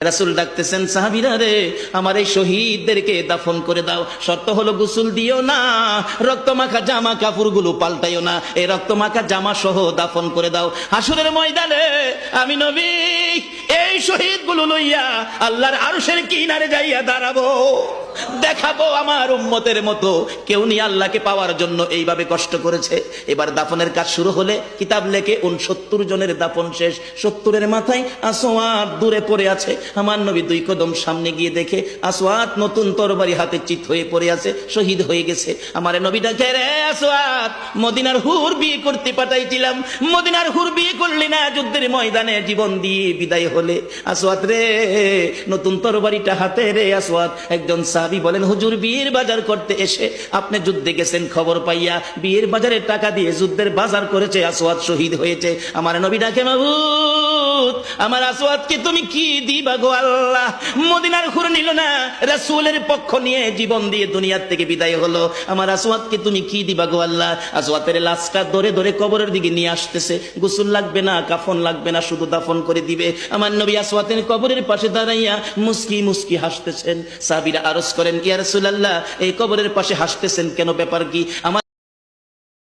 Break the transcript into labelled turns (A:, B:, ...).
A: রাসূল ডাকতেছেন, সাহাবীরা রে, আমার এই শহীদদেরকে দাফন করে দাও। শর্ত হলো গোসল দিও না, রক্তমাখা জামা কাপড়গুলো পাল্টাইও না, এই রক্তমাখা জামা সহ দাফন করে দাও। হাসরের ময়দানে আমি নবী এই শহীদগুলো লইয়া আল্লাহর আরশের কিনারে যাইয়া দাঁড়াবো, দেখাবো আমার উম্মতের মতো কেউ নিয়ে আল্লাহকে পাওয়ার জন্য এইভাবে কষ্ট করেছে। এবার দাফনের কাজ শুরু হলে কিতাব লেখে 69 জনের দাফন শেষ। 70-এর মাথায় আসওয়াদ দূরে পড়ে আছে। আমার নবী 2 কদম সামনে গিয়ে দেখে আসওয়াদ নতুন তরবারি হাতে চিত হয়ে পড়ে আছে, শহীদ হয়ে গেছে। আমার নবী ডাকে, রে আসওয়াদ, মদিনার হুর বিয়ে করতে পাঠাইছিলাম, মদিনার হুর বিয়ে করলি না, যুদ্ধের ময়দানে জীবন দিয়ে বিদায় হলে। আসওয়াদ রে, নতুন তরবারিটা হাতে রে। আসওয়াদ একজন সাহাবী বলেন, হুজুর বিয়ের বাজার করতে এসে আপনি যুদ্ধে গেছেন, খবর পাইয়া বিয়ের বাজারের টাকা দিয়ে যুদ্ধের বাজার করেছে, আসওয়াদ শহীদ হয়েছে। আমার নবী ডাকে, মাবুদ, আমার আসওয়াদকে তুমি কি দিবা গো আল্লাহ? মদিনার হুর নিল না, রাসূলের পক্ষ নিয়ে জীবন দিয়ে দুনিয়ার থেকে বিদায় হলো, আমার আসওয়াদকে তুমি কি দিবা গো আল্লাহ? আসওয়াদের লাশটা ধরে ধরে কবরের দিকে নিয়ে আসতেছে। গোসল লাগবে না, কাফন লাগবে না, শুধু দাফন করে দিবে। আমার নবী আসওয়াদের কবরের পাশে দাঁড়াইয়া মুস্কি মুস্কি হাসতেছেন। সাহাবীরা আরজ করেন, ইয়া রাসূলুল্লাহ, এই কবরের পাশে হাসতেছেন কেন, ব্যাপার কি? আমার